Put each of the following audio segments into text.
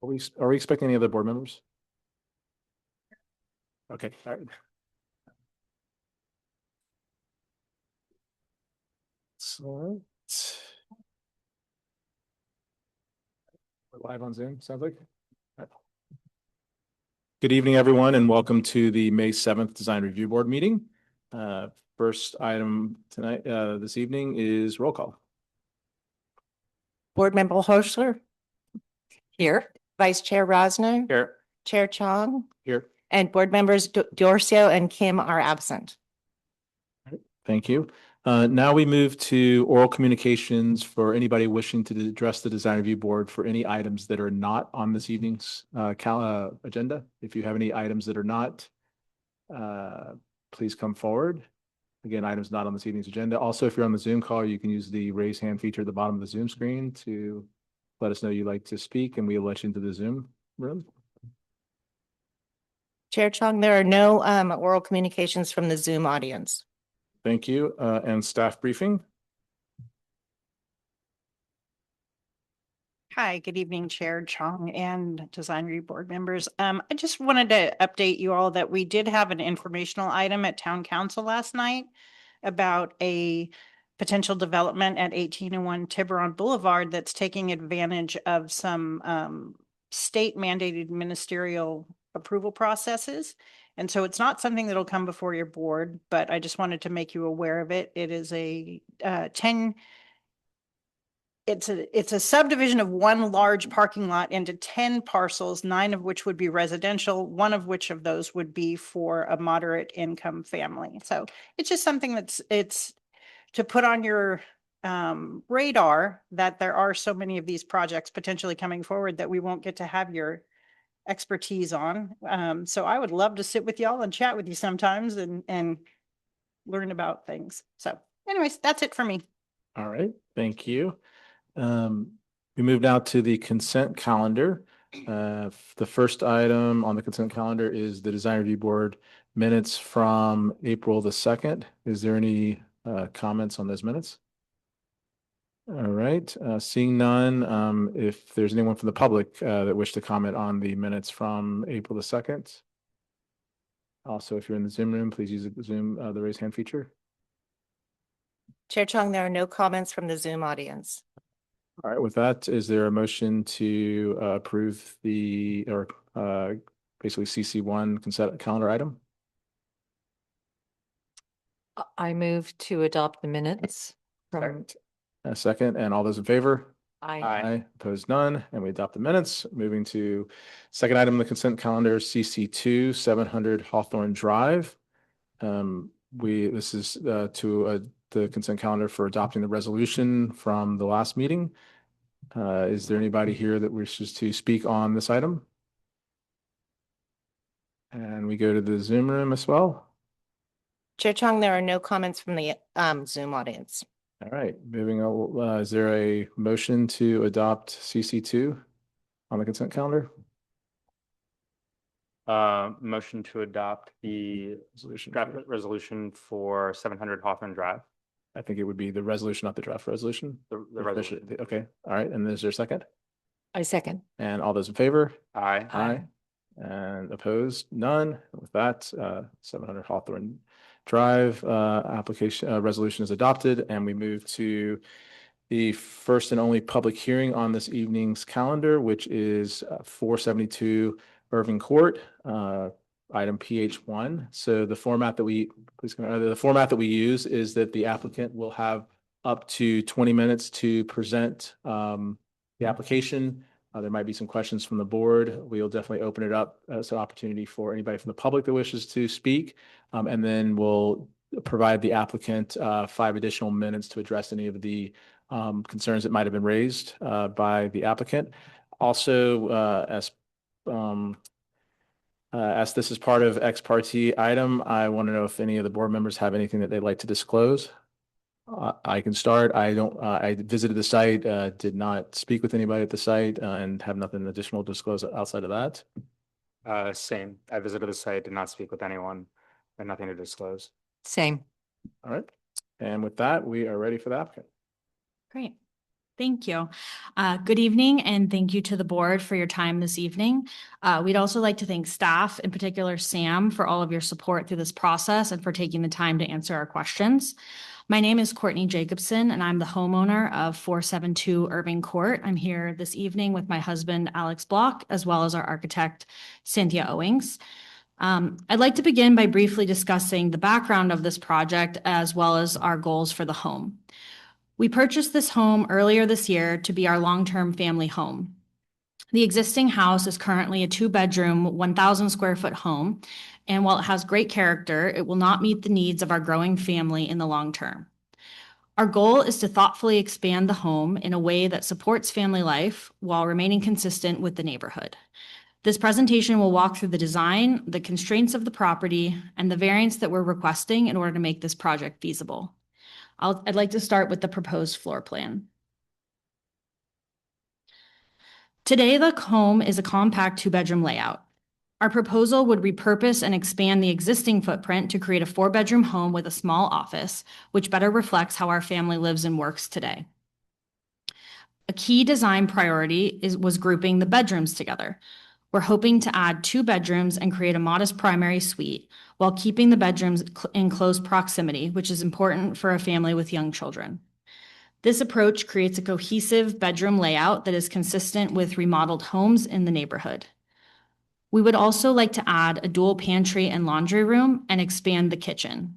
Are we expecting any other board members? Okay, all right. So we're live on Zoom, sounds like. All right. Good evening, everyone, and welcome to the May 7th Design Review Board meeting. First item tonight, this evening is roll call. Board Member Hochler. Here. Vice Chair Rosner. Here. Chair Chong. Here. And Board Members Dorcio and Kim are absent. Thank you. Now we move to oral communications for anybody wishing to address the Design Review Board for any items that are not on this evening's agenda. If you have any items that are not, please come forward. Again, items not on this evening's agenda. Also, if you're on the Zoom call, you can use the raise hand feature at the bottom of the Zoom screen to let us know you'd like to speak, and we'll let you into the Zoom room. Chair Chong, there are no oral communications from the Zoom audience. Thank you. And staff briefing. Hi, good evening, Chair Chong and Design Review Board members. I just wanted to update you all that we did have an informational item at Town Council last night about a potential development at 1801 Tiburon Boulevard that's taking advantage of some state mandated ministerial approval processes. And so it's not something that'll come before your board, but I just wanted to make you aware of it. It is a it's a subdivision of one large parking lot into 10 parcels, 9 of which would be residential, one of which of those would be for a moderate income family. So it's just something it's to put on your radar that there are so many of these projects potentially coming forward that we won't get to have your expertise on. So I would love to sit with y'all and chat with you sometimes and learn about things. So anyways, that's it for me. All right, thank you. We move now to the consent calendar. The first item on the consent calendar is the Design Review Board minutes from April the 2nd. Is there any comments on those minutes? All right, seeing none, if there's anyone from the public that wish to comment on the minutes from April the 2nd. Also, if you're in the Zoom room, please use the Zoom, the raise hand feature. Chair Chong, there are no comments from the Zoom audience. All right, with that, is there a motion to approve the, or basically CC1 consent calendar item? I move to adopt the minutes from. A second, and all those in favor? Aye. Opposed, none, and we adopt the minutes. Moving to second item on the consent calendar, CC2 700 Hawthorne Drive. This is to the consent calendar for adopting the resolution from the last meeting. Is there anybody here that wishes to speak on this item? And we go to the Zoom room as well. Chair Chong, there are no comments from the Zoom audience. All right, moving on. Is there a motion to adopt CC2 on the consent calendar? Motion to adopt the draft resolution for 700 Hawthorne Drive. I think it would be the resolution, not the draft resolution. The resolution. Okay, all right, and is there a second? I second. And all those in favor? Aye. Aye. And opposed? None. With that, 700 Hawthorne Drive application resolution is adopted, and we move to the first and only public hearing on this evening's calendar, which is 472 Irving Court, item PH1. So the format that we use is that the applicant will have up to 20 minutes to present the application. There might be some questions from the board. We'll definitely open it up as an opportunity for anybody from the public that wishes to speak. And then we'll provide the applicant 5 additional minutes to address any of the concerns that might have been raised by the applicant. Also, as this is part of ex parte item, I want to know if any of the board members have anything that they'd like to disclose. I can start. I visited the site, did not speak with anybody at the site, and have nothing additional to disclose outside of that. Same. I visited the site, did not speak with anyone, and nothing to disclose. Same. All right. And with that, we are ready for the applicant. Great. Thank you. Good evening, and thank you to the board for your time this evening. We'd also like to thank staff, in particular Sam, for all of your support through this process and for taking the time to answer our questions. My name is Courtney Jacobson, and I'm the homeowner of 472 Irving Court. I'm here this evening with my husband, Alex Block, as well as our architect, Cynthia Owings. I'd like to begin by briefly discussing the background of this project as well as our goals for the home. We purchased this home earlier this year to be our long-term family home. The existing house is currently a 2-bedroom, 1,000 square foot home, and while it has great character, it will not meet the needs of our growing family in the long term. Our goal is to thoughtfully expand the home in a way that supports family life while remaining consistent with the neighborhood. This presentation will walk through the design, the constraints of the property, and the variance that we're requesting in order to make this project feasible. I'd like to start with the proposed floor plan. Today, the home is a compact 2-bedroom layout. Our proposal would repurpose and expand the existing footprint to create a 4-bedroom home with a small office, which better reflects how our family lives and works today. A key design priority was grouping the bedrooms together. We're hoping to add 2 bedrooms and create a modest primary suite while keeping the bedrooms in close proximity, which is important for a family with young children. This approach creates a cohesive bedroom layout that is consistent with remodeled homes in the neighborhood. We would also like to add a dual pantry and laundry room and expand the kitchen.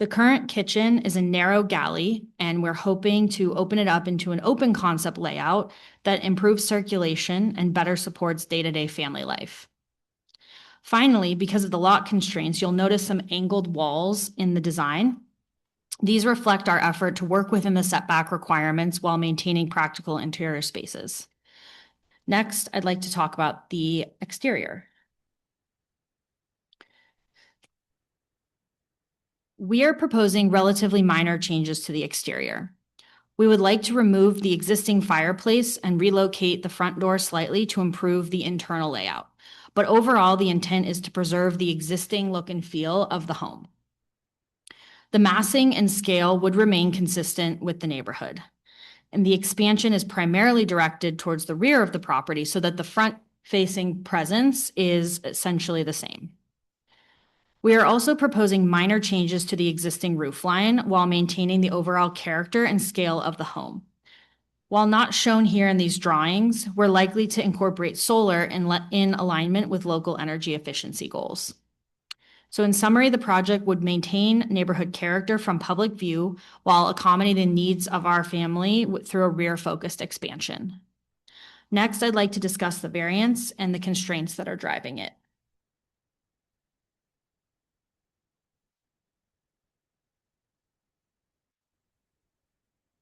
The current kitchen is a narrow galley, and we're hoping to open it up into an open concept layout that improves circulation and better supports day-to-day family life. Finally, because of the lot constraints, you'll notice some angled walls in the design. These reflect our effort to work within the setback requirements while maintaining practical interior spaces. Next, I'd like to talk about the exterior. We are proposing relatively minor changes to the exterior. We would like to remove the existing fireplace and relocate the front door slightly to improve the internal layout. But overall, the intent is to preserve the existing look and feel of the home. The massing and scale would remain consistent with the neighborhood. And the expansion is primarily directed towards the rear of the property so that the front-facing presence is essentially the same. We are also proposing minor changes to the existing roofline while maintaining the overall character and scale of the home. While not shown here in these drawings, we're likely to incorporate solar in alignment with local energy efficiency goals. So in summary, the project would maintain neighborhood character from public view while accommodating the needs of our family through a rear-focused expansion. Next, I'd like to discuss the variance and the constraints that are driving it.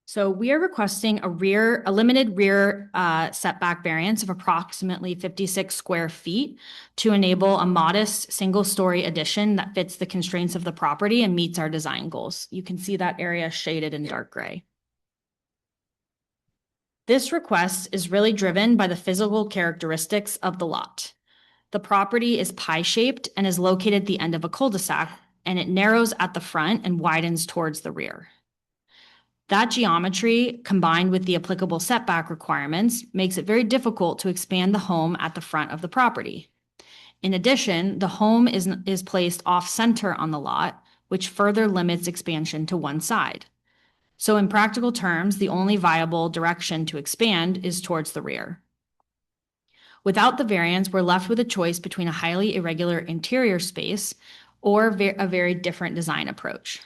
So we are requesting a limited rear setback variance of approximately 56 square feet to enable a modest single-story addition that fits the constraints of the property and meets our design goals. You can see that area shaded in dark gray. This request is really driven by the physical characteristics of the lot. The property is pie-shaped and is located at the end of a cul-de-sac, and it narrows at the front and widens towards the rear. That geometry, combined with the applicable setback requirements, makes it very difficult to expand the home at the front of the property. In addition, the home is placed off-center on the lot, which further limits expansion to one side. So in practical terms, the only viable direction to expand is towards the rear. Without the variance, we're left with a choice between a highly irregular interior space or a very different design approach.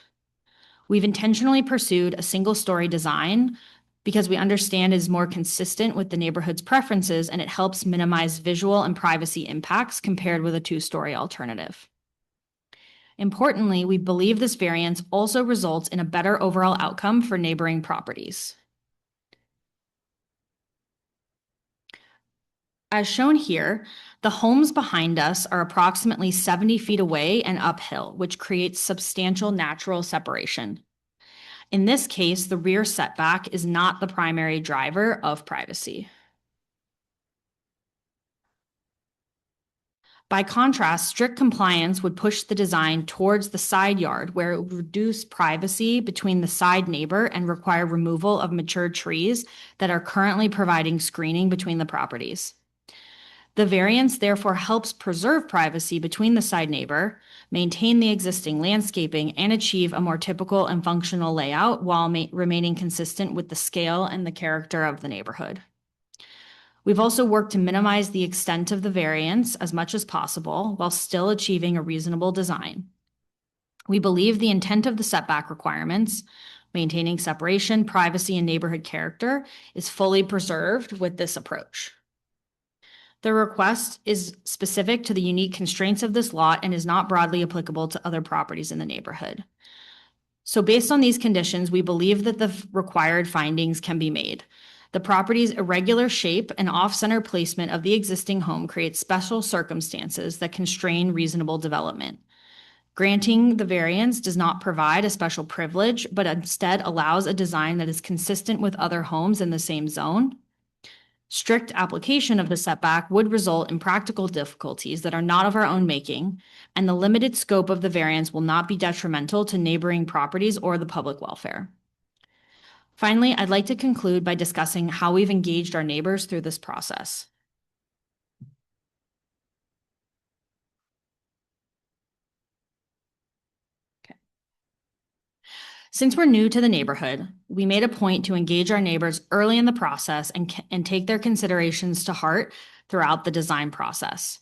We've intentionally pursued a single-story design because we understand it is more consistent with the neighborhood's preferences and it helps minimize visual and privacy impacts compared with a 2-story alternative. Importantly, we believe this variance also results in a better overall outcome for neighboring properties. As shown here, the homes behind us are approximately 70 feet away and uphill, which creates substantial natural separation. In this case, the rear setback is not the primary driver of privacy. By contrast, strict compliance would push the design towards the side yard where it would reduce privacy between the side neighbor and require removal of mature trees that are currently providing screening between the properties. The variance therefore helps preserve privacy between the side neighbor, maintain the existing landscaping, and achieve a more typical and functional layout while remaining consistent with the scale and the character of the neighborhood. We've also worked to minimize the extent of the variance as much as possible while still achieving a reasonable design. We believe the intent of the setback requirements, maintaining separation, privacy, and neighborhood character, is fully preserved with this approach. The request is specific to the unique constraints of this lot and is not broadly applicable to other properties in the neighborhood. So based on these conditions, we believe that the required findings can be made. The property's irregular shape and off-center placement of the existing home creates special circumstances that constrain reasonable development. Granting the variance does not provide a special privilege, but instead allows a design that is consistent with other homes in the same zone. Strict application of the setback would result in practical difficulties that are not of our own making, and the limited scope of the variance will not be detrimental to neighboring properties or the public welfare. Finally, I'd like to conclude by discussing how we've engaged our neighbors through this process. Since we're new to the neighborhood, we made a point to engage our neighbors early in the process and take their considerations to heart throughout the design process.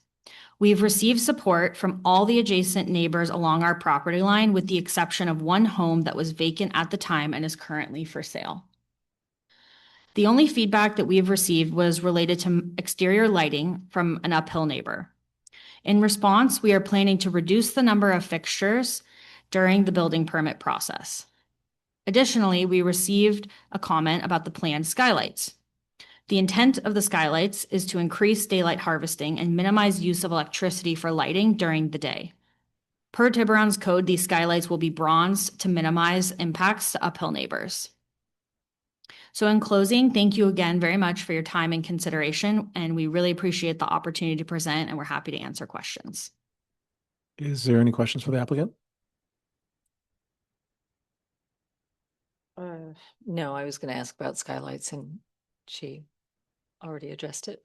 We've received support from all the adjacent neighbors along our property line, with the exception of one home that was vacant at the time and is currently for sale. The only feedback that we have received was related to exterior lighting from an uphill neighbor. In response, we are planning to reduce the number of fixtures during the building permit process. Additionally, we received a comment about the planned skylights. The intent of the skylights is to increase daylight harvesting and minimize use of electricity for lighting during the day. Per Tiburon's code, these skylights will be bronzed to minimize impacts to uphill neighbors. So in closing, thank you again very much for your time and consideration, and we really appreciate the opportunity to present, and we're happy to answer questions. Is there any questions for the applicant? No, I was going to ask about skylights and she already addressed it.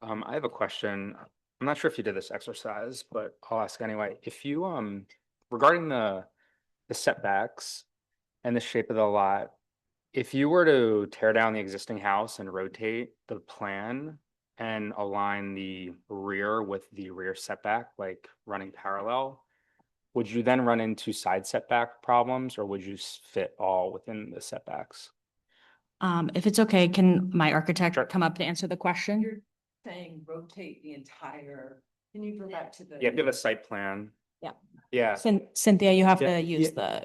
I have a question. I'm not sure if you did this exercise, but I'll ask anyway. If you, regarding the setbacks and the shape of the lot, if you were to tear down the existing house and rotate the plan and align the rear with the rear setback, like running parallel, would you then run into side setback problems, or would you fit all within the setbacks? If it's okay, can my architect Sure. come up to answer the question? You're saying rotate the entire, can you go back to the? Yeah, if you have a site plan. Yeah. Yeah. Cynthia, you have Yeah, to use yeah.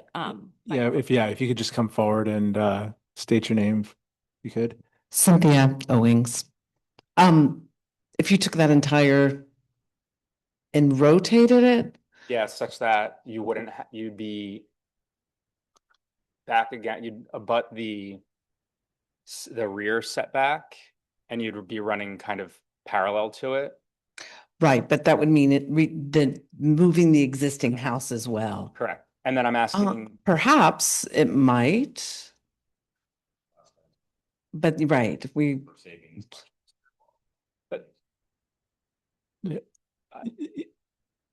the, If you could just come forward and state your name, if you could. Cynthia Owings. If you took that entire and rotated it, Yeah, such that you wouldn't, you'd be back again, you'd abut the rear setback and you'd be running kind of parallel to it. right, but that would mean moving the existing house as well. Correct. And then I'm asking, Perhaps it might. But right, but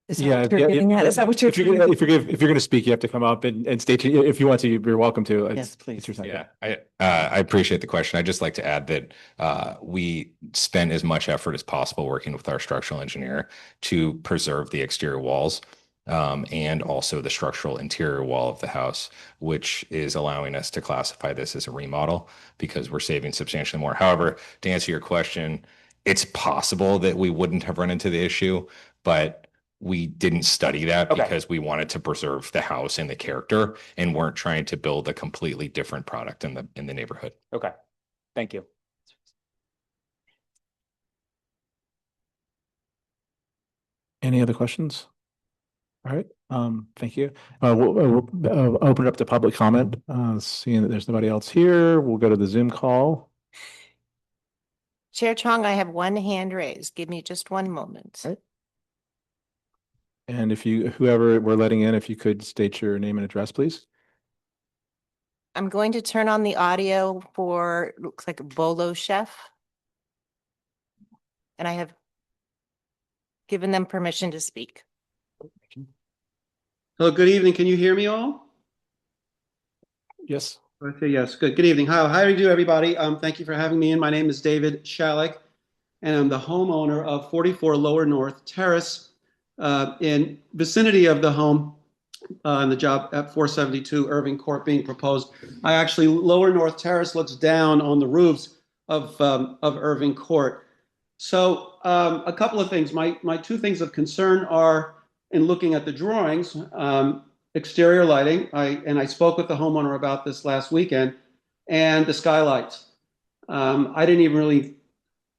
is that Yeah, what you're getting at? Is that what you're? If you're gonna speak, you have to come up and state, if you want to, you're welcome to. It's- Yes, please. it's your time. Yeah, I appreciate the question. I'd just like to add that we spent as much effort as possible working with our structural engineer to preserve the exterior walls and also the structural interior wall of the house, which is allowing us to classify this as a remodel because we're saving substantially more. However, to answer your question, it's possible that we wouldn't have run into the issue, but we didn't study that Okay. because we wanted to preserve the house and the character and weren't trying to build a completely different product in the neighborhood. okay, thank you. Any other questions? All right, thank you. We'll open it up to public comment. Seeing that there's nobody else here, we'll go to the Zoom call. Chair Chong, I have one hand raised. Give me just one moment. Right. And if you, whoever we're letting in, if you could state your name and address, please. I'm going to turn on the audio for, looks like Bolo Chef. And I have given them permission to speak. Hello, good evening. Can you hear me all? Yes. Okay, yes, good. Good evening. How do you do, everybody? Thank you for having me in. My name is David Shalik, and I'm the homeowner of 44 Lower North Terrace. In vicinity of the home, and the job at 472 Irving Court being proposed. Lower North Terrace looks down on the roofs of Irving Court. So a couple of things. My two things of concern are, in looking at the drawings, exterior lighting. I spoke with the homeowner about this last weekend, and the skylights. I didn't even really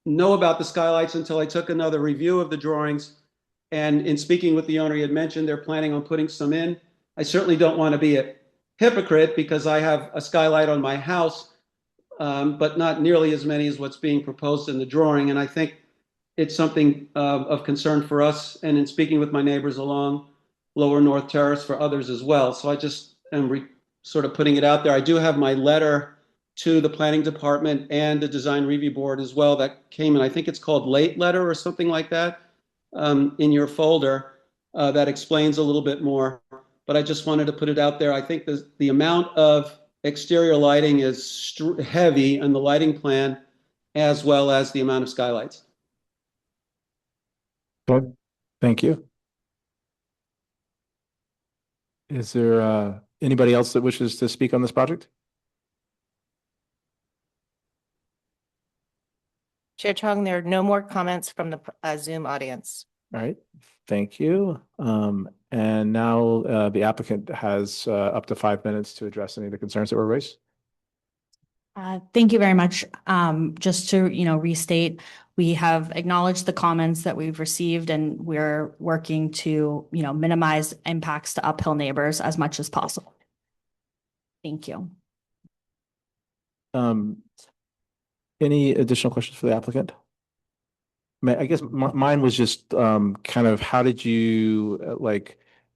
know about the skylights until I took another review of the drawings. And in speaking with the owner, he had mentioned they're planning on putting some in. I certainly don't want to be a hypocrite because I have a skylight on my house, but not nearly as many as what's being proposed in the drawing. And I think it's something of concern for us, and in speaking with my neighbors along Lower North Terrace, for others as well. So I just am sort of putting it out there. I do have my letter to the planning department and the design review board as well that came in. I think it's called late letter or something like that. In your folder that explains a little bit more, but I just wanted to put it out there. I think the amount of exterior lighting is heavy in the lighting plan, as well as the amount of skylights. Good. Thank you. Is there anybody else that wishes to speak on this project? Chair Chong, there are no more comments from the Zoom audience. All right, thank you. And now the applicant has up to 5 minutes to address any of the concerns that were raised. Thank you very much. Just to, restate, we have acknowledged the comments that we've received, and we're working to, minimize impacts to uphill neighbors as much as possible. Thank you. Any additional questions for the applicant? I guess mine was just kind of, how did you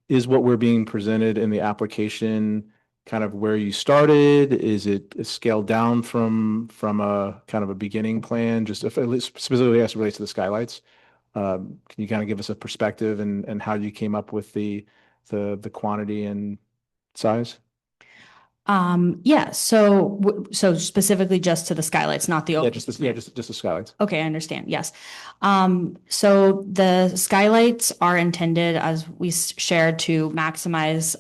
is what we're being presented in the application kind of where you started? Is it scaled down from a kind of a beginning plan? Just if, at least specifically as it relates to the skylights, can you kind of give us a perspective and how you came up with the quantity and size? Yeah. So specifically just to the skylights, not the Yeah, open. just the skylights. Okay, I understand. Yes. So the skylights are intended, as we shared, to maximize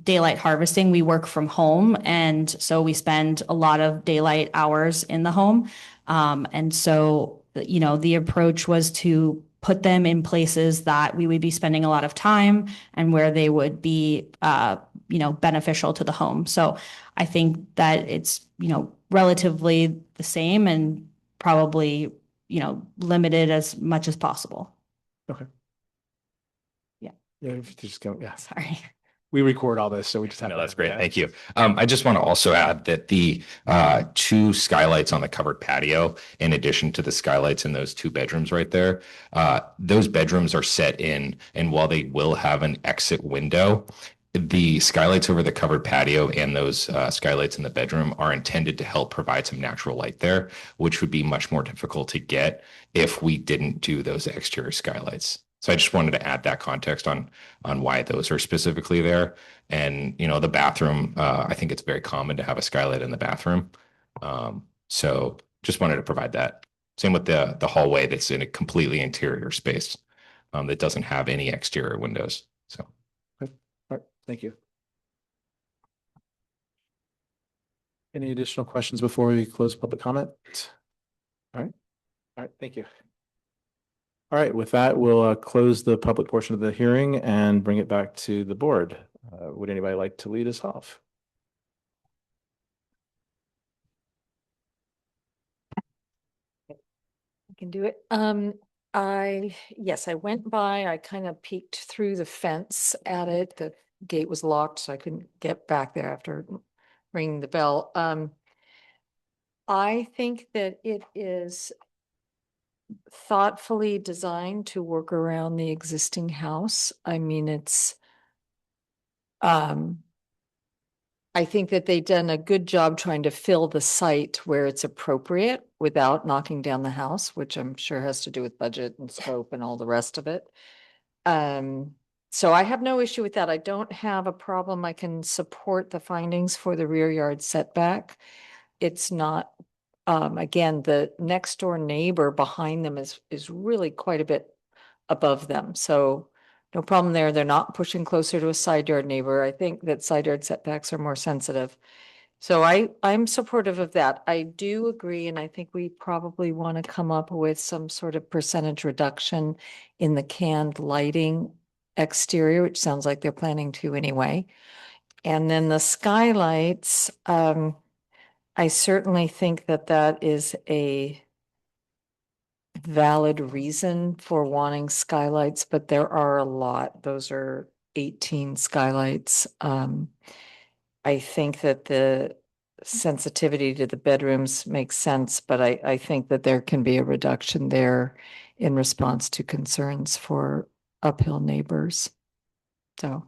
daylight harvesting. We work from home, and so we spend a lot of daylight hours in the home. And so, the approach was to put them in places that we would be spending a lot of time and where they would be, beneficial to the home. So I think that it's, relatively the same and probably, limited as much as possible. Okay. Yeah. Yeah, if you just go, yeah. Sorry. We record all this, so we just have. No, that's great. Thank you. I just want to also add that the two skylights on the covered patio, in addition to the skylights in those two bedrooms right there, those bedrooms are set in, and while they will have an exit window, the skylights over the covered patio and those skylights in the bedroom are intended to help provide some natural light there, which would be much more difficult to get if we didn't do those exterior skylights. So I just wanted to add that context on why those are specifically there. And, the bathroom, I think it's very common to have a skylight in the bathroom. So just wanted to provide that. Same with the hallway that's in a completely interior space that doesn't have any exterior windows. So. All right, thank you. Any additional questions before we close public comment? All right, thank you. All right, with that, we'll close the public portion of the hearing and bring it back to the board. Would anybody like to lead us off? I can do it. Yes, I went by, I kind of peeked through the fence at it. The gate was locked, so I couldn't get back there after ringing the bell. I think that it is thoughtfully designed to work around the existing house. I mean, um, I think that they've done a good job trying to fill the site where it's appropriate without knocking down the house, which I'm sure has to do with budget and scope and all the rest of it. So I have no issue with that. I don't have a problem. I can support the findings for the rear yard setback. It's not, again, the next door neighbor behind them is really quite a bit above them. So no problem there. They're not pushing closer to a side yard neighbor. I think that side yard setbacks are more sensitive. So I'm supportive of that. I do agree, and I think we probably want to come up with some sort of percentage reduction in the canned lighting exterior, which sounds like they're planning to anyway. And then the skylights, I certainly think that that is a valid reason for wanting skylights, but there are a lot. Those are 18 skylights. I think that the sensitivity to the bedrooms makes sense, but I think that there can be a reduction there in response to concerns for uphill neighbors. So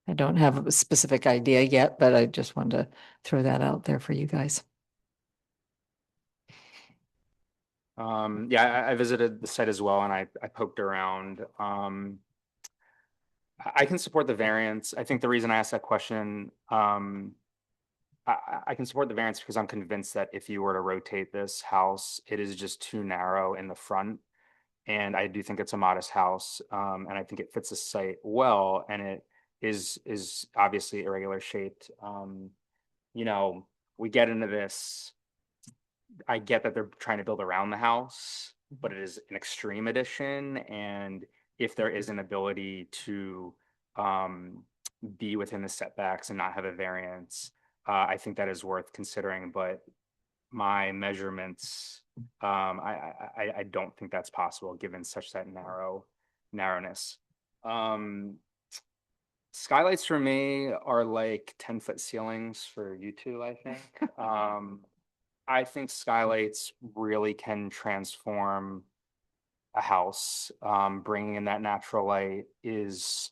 I don't have a specific idea yet, but I just wanted to throw that out there for you guys. Yeah, I visited the site as well, and I poked around. I can support the variance. I think the reason I asked that question, I can support the variance because I'm convinced that if you were to rotate this house, it is just too narrow in the front. And I do think it's a modest house, and I think it fits the site well, and it is obviously irregular shaped. You know, we get into this. I get that they're trying to build around the house, but it is an extreme edition. And if there is an ability to be within the setbacks and not have a variance, I think that is worth considering. But my measurements, I don't think that's possible given such that narrowness. Skylights for me are like 10-foot ceilings for you two, I think. I think skylights really can transform a house. Bringing in that natural light is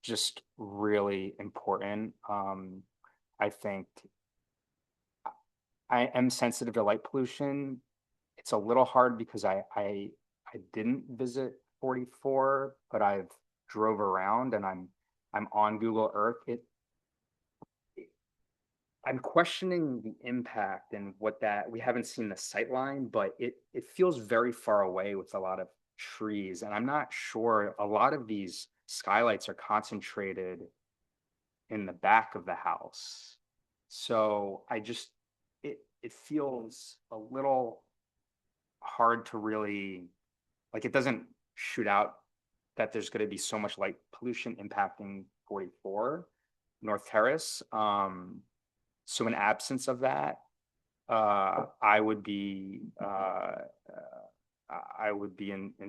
just really important. I think I am sensitive to light pollution. It's a little hard because I didn't visit 44, but I've drove around and I'm on Google Earth. I'm questioning the impact and what that, we haven't seen the sight line, but it feels very far away with a lot of trees. And I'm not sure, a lot of these skylights are concentrated in the back of the house. So it feels a little hard to really, like, it doesn't shoot out that there's going to be so much light pollution impacting 44 North Terrace. So in absence of that, I would be in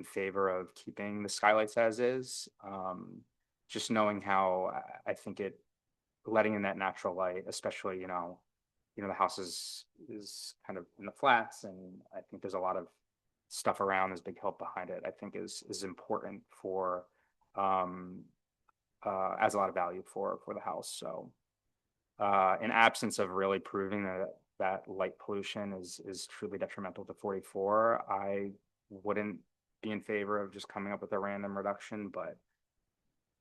favor of keeping the skylights as is. Just knowing how I think letting in that natural light, especially the house is kind of in the flats, and I think there's a lot of stuff around. There's big help behind it. I think is important for adds a lot of value for the house. So. In absence of really proving that light pollution is truly detrimental to 44, I wouldn't be in favor of just coming up with a random reduction, but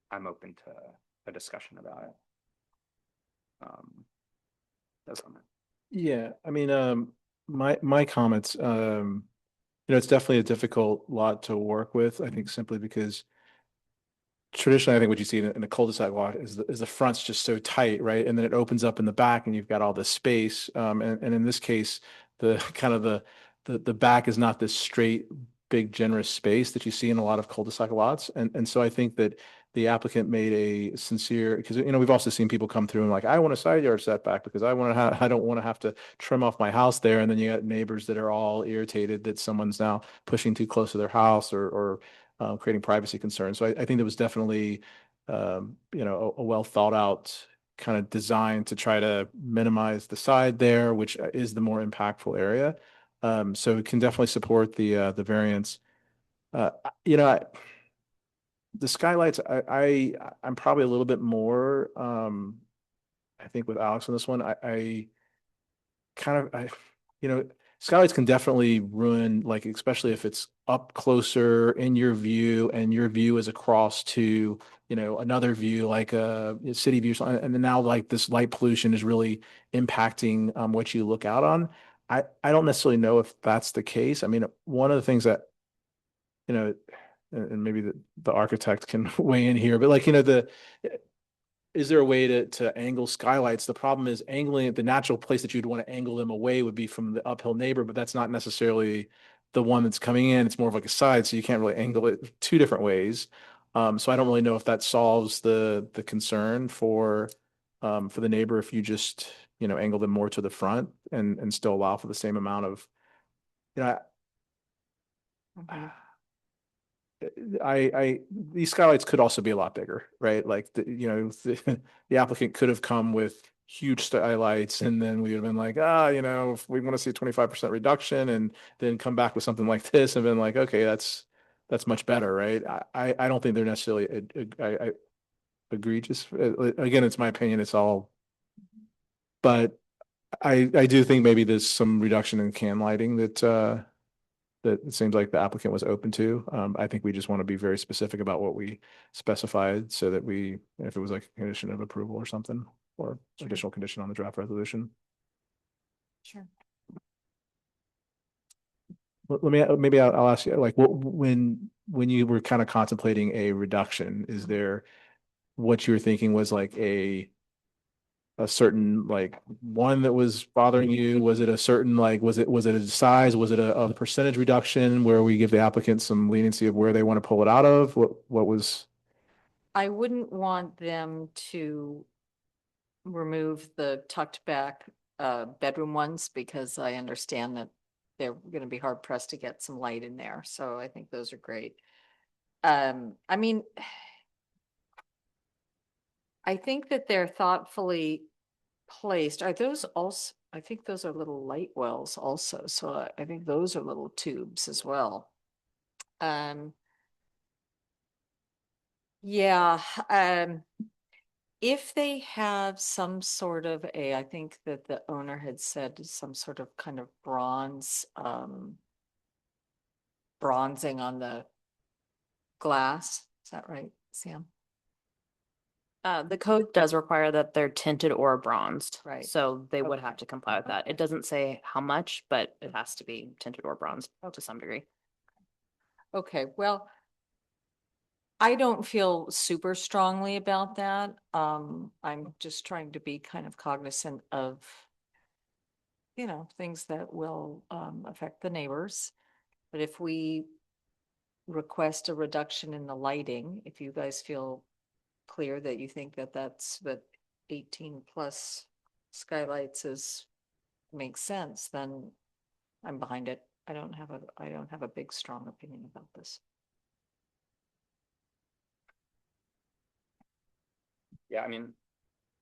I'm open to a discussion about it. That's on it. Yeah, I mean, my comments, it's definitely a difficult lot to work with. I think simply because traditionally, I think what you see in a cul-de-sac lot is the front's just so tight, right? And then it opens up in the back, and you've got all this space. And in this case, the kind of the back is not this straight, big, generous space that you see in a lot of cul-de-sac lots. And so I think that the applicant made a sincere, because we've also seen people come through and like, I want a side yard setback because I don't want to have to trim off my house there. And then you got neighbors that are all irritated that someone's now pushing too close to their house or creating privacy concerns. So I think there was definitely, a well thought out kind of design to try to minimize the side there, which is the more impactful area. So it can definitely support the variance. You know, the skylights, I'm probably a little bit more, I think with Alex on this one, I kind of, you know, skylights can definitely ruin, like, especially if it's up closer in your view and your view is across to, you know, another view, like a city view. And then now like this light pollution is really impacting what you look out on. I don't necessarily know if that's the case. I mean, one of the things that, you know, and maybe the architect can weigh in here, but like, you know, is there a way to angle skylights? The problem is angling the natural place that you'd want to angle them away would be from the uphill neighbor, but that's not necessarily the one that's coming in. It's more of like a side, so you can't really angle it two different ways. So I don't really know if that solves the concern for the neighbor if you just, you know, angle them more to the front and still allow for the same amount of, you know, these skylights could also be a lot bigger, right? Like, you know, the applicant could have come with huge skylights and then we would have been like, you know, if we want to see a 25% reduction and then come back with something like this and been like, okay, that's much better, right? I don't think they're necessarily egregious. Again, it's my opinion, it's all, but I do think maybe there's some reduction in can lighting that it seems like the applicant was open to. I think we just want to be very specific about what we specified so that if it was like a condition of approval or something, or additional condition on the draft resolution. Sure. Let me, maybe I'll ask you, like, when you were kind of contemplating a reduction, is there, what you were thinking was like a certain, like, one that was bothering you? Was it a certain, like, was it a size? Was it a percentage reduction where we give the applicant some leniency of where they want to pull it out of? What was? I wouldn't want them to remove the tucked back bedroom ones because I understand that they're gonna be hard pressed to get some light in there. So I think those are great. I mean, I think that they're thoughtfully placed. Are those also, I think those are little light wells also. So I think those are little tubes as well. Yeah, if they have some sort of I think that the owner had said some sort of kind of bronzing on the glass. Is that right, Sam? The code does require that they're tinted or bronzed. Right. So they would Okay. have to comply with that. It doesn't say how much, but it has to be tinted or bronzed to some degree. Okay, well, I don't feel super strongly about that. I'm just trying to be kind of cognizant of, you know, things that will affect the neighbors. But if we request a reduction in the lighting, if you guys feel clear that you think that that 18 plus skylights makes sense, then I'm behind it. I don't have a big, strong opinion about this. Yeah, I mean,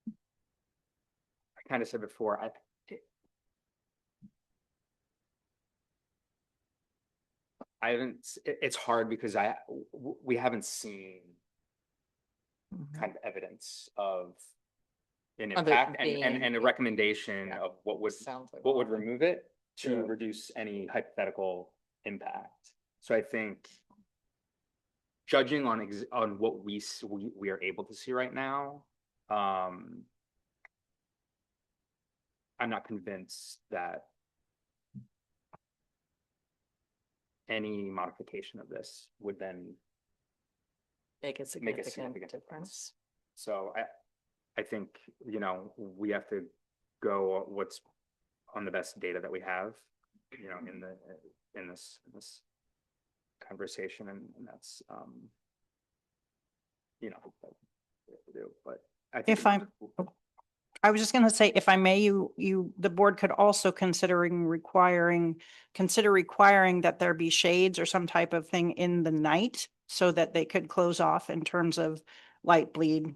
I kind of said before, I haven't, it's hard because we haven't seen kind of evidence of an Of it impact being- and a recommendation Yeah. of what Sounds like would one. remove it to Yeah. reduce any hypothetical impact. So I think judging on what we are able to see right now, I'm not convinced that any modification of this would then Make a make a significant significant difference. difference. So I think, you know, we have to go what's on the best data that we have, you know, in this conversation, and that's you know, what we have to do. But I think I was just going to say, if I may, the board could also consider requiring that there be shades or some type of thing in the night so that they could close off in terms of light bleed.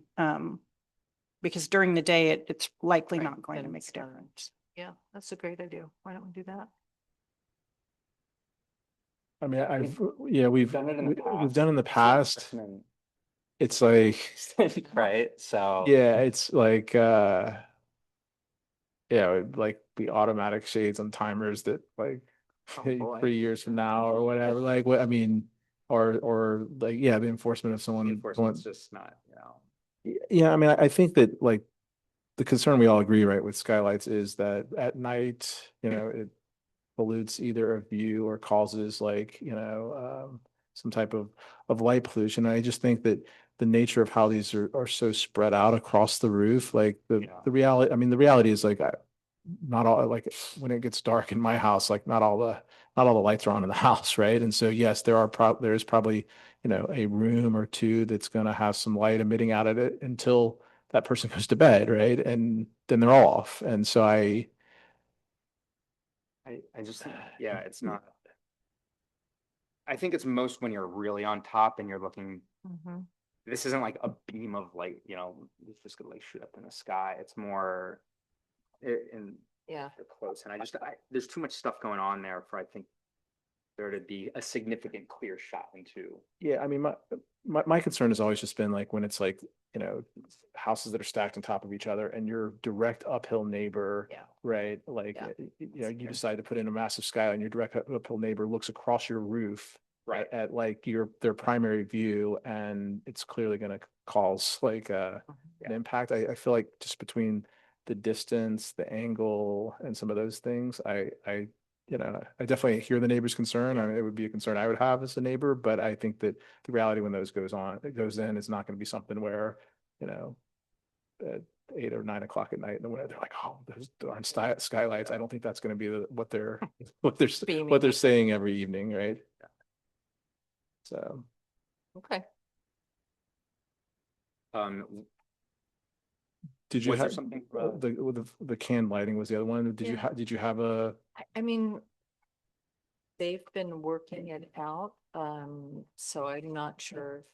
Because during the day, it's likely Right, not going to then make a it's not- difference. Yeah, that's a great idea. Why don't we do that? I mean, yeah, we've done it in the we've past. done in the past. Freshman, It's like, Right, so. yeah, it's like, yeah, it would like be automatic shades on timers that like Oh, boy. 3 years from now or whatever. Like what I mean, or like yeah, the enforcement of The someone. enforcement's just not, you know. Yeah, I mean, I think that like the concern we all agree, right, with skylights is that at night, it pollutes either a view or causes like, some type of light pollution. I just think that the nature of how these are so spread out across the roof, like Yeah. the reality, I mean, the reality is like, not all, like when it gets dark in my house, like not all the lights are on in the house, right? And so, yes, there is probably, a room or two that's going to have some light emitting out of it until that person goes to bed, right? And then they're all off. And so I just, yeah, it's not. I think it's most when you're really on top and you're looking, Mhm. this isn't like a beam of light, it's just gonna like shoot up in the sky. It's more in Yeah. you're close. And there's too much stuff going on there for, I think, there to be a significant clear shot into. yeah, I mean, my concern has always just been like when it's like, houses that are stacked on top of each other and your direct uphill neighbor, Yeah. right? Like, Yeah. you decide to put in a massive skylight and your direct uphill neighbor looks across your roof Right. at like their primary view, and it's clearly going to cause like an impact. I feel like just between the distance, the angle, and some of those things, I definitely hear the neighbor's concern. I mean, it would be a concern I would have as a neighbor, but I think that the reality when it goes in, is not going to be something where, at 8 or 9 o'clock at night, and when they're like, oh, those darn skylights. I don't think that's going to be what they're Beaming what they're up. saying every evening, right? So. Okay. Did you Was there have something? the canned lighting was the other one? Yeah. Did you have a? I mean, they've been working it out, so I'm not sure if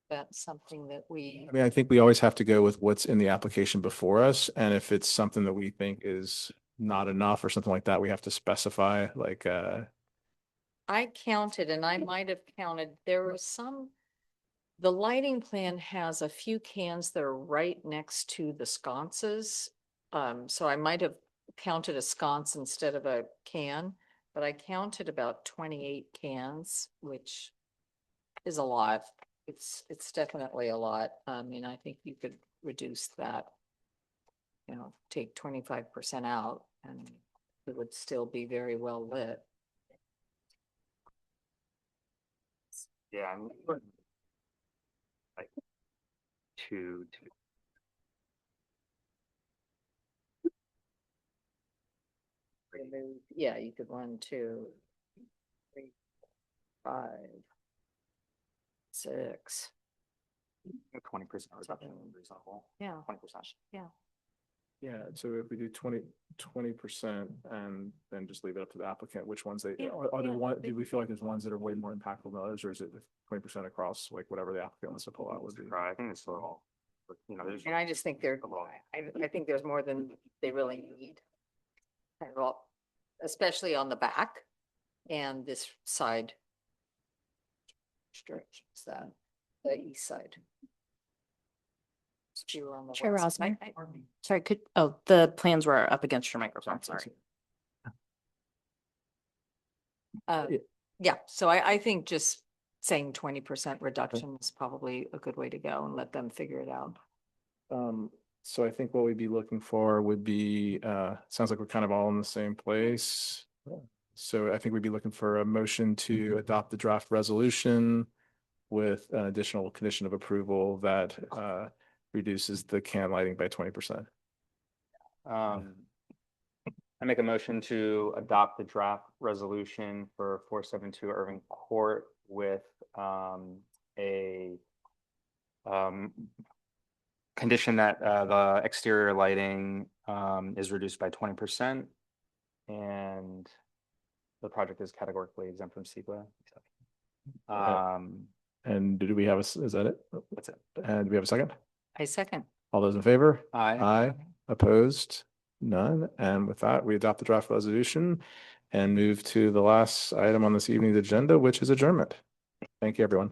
that's something that we. I mean, I think we always have to go with what's in the application before us, and if it's something that we think is not enough or something like that, we have to specify like, I counted, and I might have counted, there were the lighting plan has a few cans that are right next to the sconces. So I might have counted a sconce instead of a can, but I counted about 28 cans, which is a lot. It's definitely a lot. I mean, I think you could reduce that, take 25% out, and it would still be very well lit. Yeah, I'm like two. Yeah, you could 1, 2, 3, 5, 6. 20% reduction is reasonable. Yeah. 20%. yeah, so if we do 20% and then just leave it up to the applicant, which ones Yeah, are there yeah, do we feel like there's ones that are way more impactful than others, or is it 20% across like whatever the applicant wants to pull out would be? I think it's a little, there's. And I just think I think there's more than they really need. Kind of all, especially on the back and this side. Directions that, the east side. You were on the Chair west. Rosner. Sorry, the plans were up against your microphone, sorry. Yeah. Yeah, so I think just saying 20% reduction is probably a good way to go and let them figure it out. So I think what we'd be looking for would be, sounds like we're kind of all in the same place. So I think we'd be looking for a motion to adopt the draft resolution with an additional condition of approval that reduces the can lighting by 20%. I make a motion to adopt the draft resolution for 472 Irving Court with a condition that the exterior lighting is reduced by 20% and the project is categorically exempt from SEQA. And do we have is that it? That's it. And do we have a second? I second. All those in favor? Aye. Aye. Opposed? None. And with that, we adopt the draft resolution. and move to the last item on this evening's agenda, which is adjournment. Thank you, everyone.